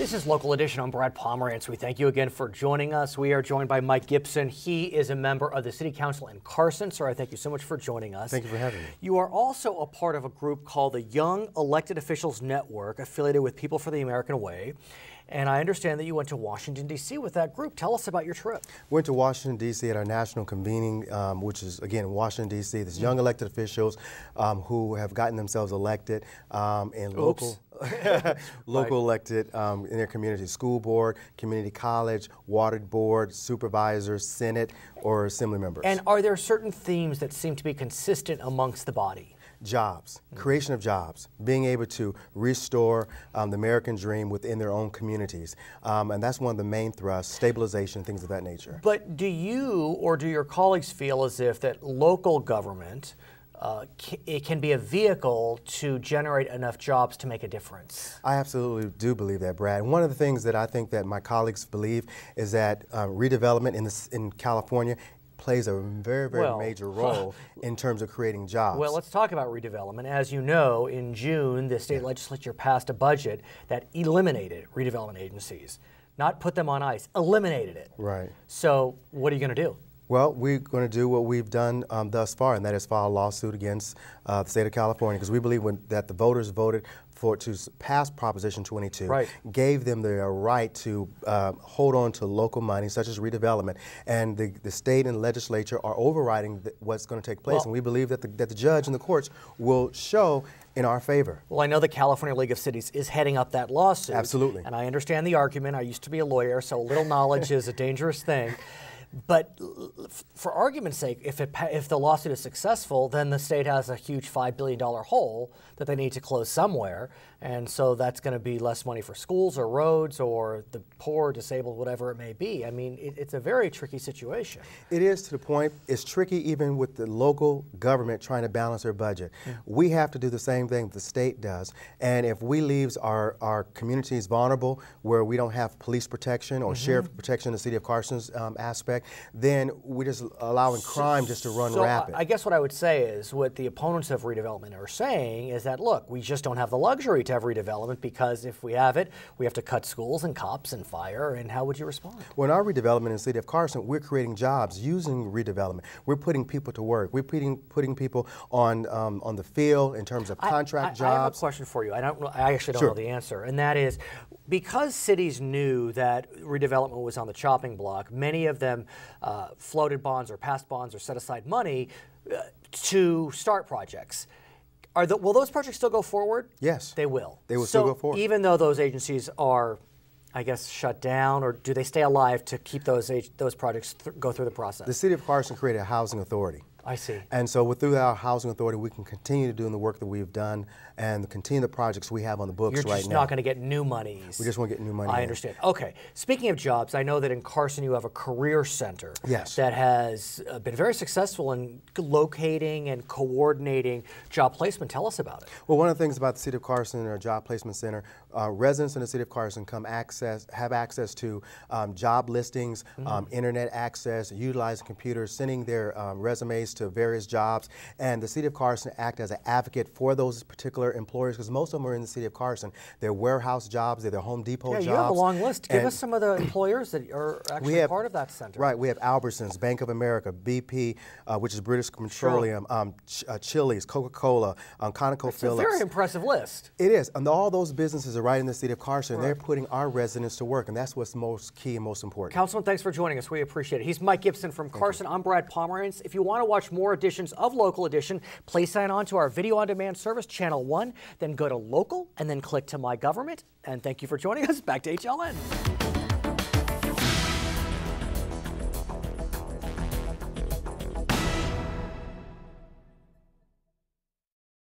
This is Local Edition. I'm Brad Pomerance. We thank you again for joining us. We are joined by Mike Gipson. He is a member of the City Council in Carson. Sir, I thank you so much for joining us. Thank you for having me. You are also a part of a group called the Young Elected Officials Network, affiliated with People for the American Way. And I understand that you went to Washington, D.C. with that group. Tell us about your trip. Went to Washington, D.C. at our national convening, which is, again, in Washington, D.C. There's young elected officials who have gotten themselves elected in local elected in their community, school board, community college, water board, supervisors, Senate, or assembly members. And are there certain themes that seem to be consistent amongst the body? Jobs, creation of jobs, being able to restore the American dream within their own communities. And that's one of the main thrusts, stabilization, things of that nature. But do you or do your colleagues feel as if that local government it can be a vehicle to generate enough jobs to make a difference? I absolutely do believe that, Brad. One of the things that I think that my colleagues believe is that redevelopment in California plays a very major role in terms of creating jobs. Well, let's talk about redevelopment. As you know, in June, the state legislature passed a budget that eliminated redevelopment agencies. Not put them on ice, eliminated it. Right. So what are you going to do? Well, we're going to do what we've done thus far, and that is file a lawsuit against the state of California, because we believe that the voters voted to pass Proposition 22, gave them the right to hold on to local money, such as redevelopment, and the state and legislature are overriding what's going to take place, and we believe that the judge and the courts will show in our favor. Well, I know the California League of Cities is heading up that lawsuit. Absolutely. And I understand the argument. I used to be a lawyer, so a little knowledge is a dangerous thing. But for argument's sake, if the lawsuit is successful, then the state has a huge $5 billion hole that they need to close somewhere. And so that's going to be less money for schools or roads or the poor, disabled, whatever it may be. I mean, it's a very tricky situation. It is, to the point. It's tricky even with the local government trying to balance their budget. We have to do the same thing the state does. And if we leave our communities vulnerable, where we don't have police protection or sheriff protection in the city of Carson's aspect, then we're just allowing crime just to run rapid. I guess what I would say is what the opponents of redevelopment are saying is that, look, we just don't have the luxury to have redevelopment, because if we have it, we have to cut schools and cops and fire. And how would you respond? Well, in our redevelopment in the city of Carson, we're creating jobs using redevelopment. We're putting people to work. We're putting people on the field in terms of contract jobs. I have a question for you. I actually don't know the answer, and that is, because cities knew that redevelopment was on the chopping block, many of them floated bonds or passed bonds or set aside money to start projects. Will those projects still go forward? Yes. They will. They will still go forward. Even though those agencies are, I guess, shut down, or do they stay alive to keep those projects go through the process? The city of Carson created a housing authority. I see. And so through our housing authority, we can continue doing the work that we've done and continue the projects we have on the books right now. You're just not going to get new monies. We just want to get new money. I understand. Okay. Speaking of jobs, I know that in Carson you have a career center that has been very successful in locating and coordinating job placement. Tell us about it. Well, one of the things about the City of Carson and our Job Placement Center, residents in the City of Carson have access to job listings, internet access, utilizing computers, sending their resumes to various jobs, and the City of Carson act as an advocate for those particular employers, because most of them are in the City of Carson. They're warehouse jobs, they're Home Depot jobs. Yeah, you have a long list. Give us some of the employers that are actually part of that center. Right, we have Albertsons, Bank of America, BP, which is British Petroleum, Chili's, Coca-Cola, ConocoPhillips. It's a very impressive list. It is, and all those businesses are right in the City of Carson, and they're putting our residents to work, and that's what's most key and most important. Councilman, thanks for joining us. We appreciate it. He's Mike Gipson from Carson. I'm Brad Pomerance. If you want to watch more editions of Local Edition, please sign on to our video on demand service, Channel 1, then go to Local, and then click to My Government. And thank you for joining us. Back to HLN.